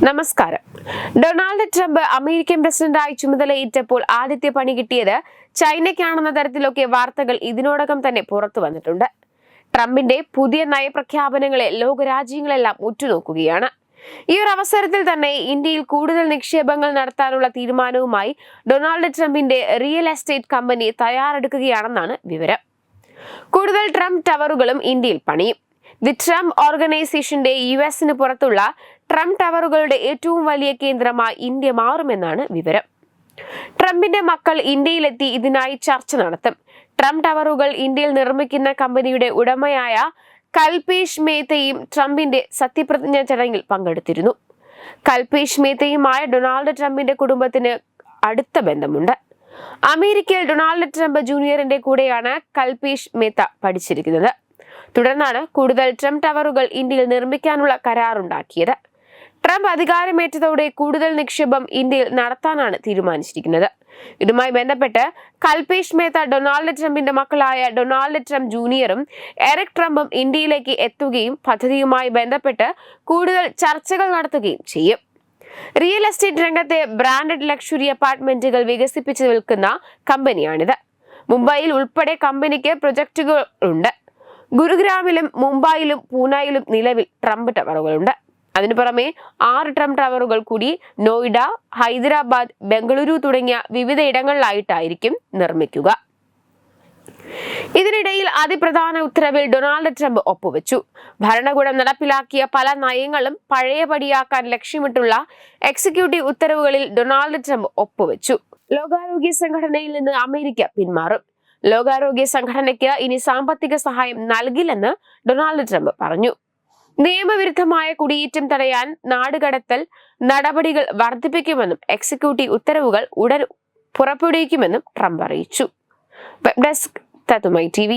നമസ്കാരം. Donald Trump American പ്രസിഡന്റായി ചുമതലയേറ്റപ്പോൾ ആദ്യത്തെ പണി കിട്ടിയത് ചൈനയ്ക്കാണെന്ന തരത്തിലൊക്കെ വാർത്തകൾ ഇതിനോടകം തന്നെ പുറത്തു വന്നിട്ടുണ്ട്. ട്രംപിന്റെ പുതിയ നയപ്രഖ്യാപനങ്ങളെ ലോകരാജ്യങ്ങളെല്ലാം ഉറ്റുനോക്കുകയാണ്. ഈ ഒരു അവസരത്തിൽ തന്നെ ഇന്ത്യയിൽ കൂടുതൽ നിക്ഷേപങ്ങൾ നടത്താനുള്ള തീരുമാനവുമായി ഡൊണാൾഡ് ട്രംപിന്റെ റിയൽ എസ്റ്റേറ്റ് കമ്പനി തയ്യാറെടുക്കുകയാണെന്നാണ് വിവരം. കൂടുതൽ ട്രംപ് ടവറുകളും ഇന്ത്യയിൽ പണിയും. ദി ട്രംപ് ഓർഗനൈസേഷന്റെ യുഎസിന് പുറത്തുള്ള ട്രംപ് ടവറുകളുടെ ഏറ്റവും വലിയ കേന്ദ്രമായി ഇന്ത്യ മാറുമെന്നാണ് വിവരം. ട്രംപിന്റെ മക്കൾ ഇന്ത്യയിലെത്തി ഇതിനായി ചർച്ച നടത്തും. ട്രംപ് ടവറുകൾ ഇന്ത്യയിൽ നിർമ്മിക്കുന്ന കമ്പനിയുടെ ഉടമയായ കൽപേഷ് മേത്തയും ട്രംപിന്റെ സത്യപ്രതിജ്ഞാ ചടങ്ങിൽ പങ്കെടുത്തിരുന്നു. കൽപേഷ് മേത്തയുമായ ഡൊണാൾഡ് ട്രംപിന്റെ കുടുംബത്തിന് അടുത്ത ബന്ധമുണ്ട്. അമേരിക്കയിൽ ഡൊണാൾഡ് ട്രംപ് ജൂനിയറിന്റെ കൂടെയാണ് കൽപേഷ് മേത്ത പഠിച്ചിരിക്കുന്നത്. തുടർന്നാണ് കൂടുതൽ ട്രംപ് ടവറുകൾ ഇന്ത്യയിൽ നിർമ്മിക്കാനുള്ള കരാറുണ്ടാക്കിയത്. ട്രംപ് അധികാരമേറ്റതോടെ കൂടുതൽ നിക്ഷേപം ഇന്ത്യയിൽ നടത്താനാണ് തീരുമാനിച്ചിരിക്കുന്നത്. ഇതുമായി ബന്ധപ്പെട്ട് കൽപേഷ് മേത്ത ഡൊണാൾഡ് ട്രംപിന്റെ മക്കളായ ഡൊണാൾഡ് ട്രംപ് ജൂനിയറും എറിക് ട്രംപും ഇന്ത്യയിലേക്ക് എത്തുകയും പദ്ധതിയുമായി ബന്ധപ്പെട്ട് കൂടുതൽ ചർച്ചകൾ നടത്തുകയും ചെയ്യും. റിയൽ എസ്റ്റേറ്റ് രംഗത്തെ ബ്രാൻഡഡ് ലക്ഷറി അപ്പാർട്ട്മെന്റുകൾ വികസിപ്പിച്ച് വിൽക്കുന്ന കമ്പനിയാണിത്. മുംബൈയിൽ ഉൾപ്പെടെ കമ്പനിക്ക് പ്രൊജക്ടുകൾ ഉണ്ട്. ഗുരുഗ്രാമിലും മുംബൈയിലും പൂനെയിലും നിലവിൽ ട്രംപ് ടവറുകളുണ്ട്. അതിനു പുറമെ 6 ട്രംപ് ടവറുകൾ കൂടി നോയിഡ, ഹൈദരാബാദ്, ബംഗളൂരു തുടങ്ങിയ വിവിധ ഇടങ്ങളിലായിട്ടായിരിക്കും നിർമ്മിക്കുക. ഇതിനിടയിൽ അതിപ്രധാന ഉത്തരവിൽ ഡൊണാൾഡ് ട്രംപ് ഒപ്പുവെച്ചു. ഭരണകൂടം നടപ്പിലാക്കിയ പല നയങ്ങളും പഴയപടിയാക്കാൻ ലക്ഷ്യമിട്ടുള്ള എക്സിക്യൂട്ടീവ് ഉത്തരവുകളിൽ ഡൊണാൾഡ് ട്രംപ് ഒപ്പുവെച്ചു. ലോകാരോഗ്യ സംഘടനയിൽ നിന്ന് അമേരിക്ക പിന്മാറും. ലോകാരോഗ്യ സംഘടനയ്ക്ക് ഇനി സാമ്പത്തിക സഹായം നൽകില്ലെന്ന് ഡൊണാൾഡ് ട്രംപ് പറഞ്ഞു. നിയമവിരുദ്ധമായ കുടിയേറ്റം തടയാൻ നാടുകടത്തൽ നടപടികൾ വർദ്ധിപ്പിക്കുമെന്നും എക്സിക്യൂട്ടീവ് ഉത്തരവുകൾ ഉടൻ പുറപ്പെടുവിക്കുമെന്നും ട്രംപ് അറിയിച്ചു. വെബ് ഡെസ്ക് തത്തുമൈ TV.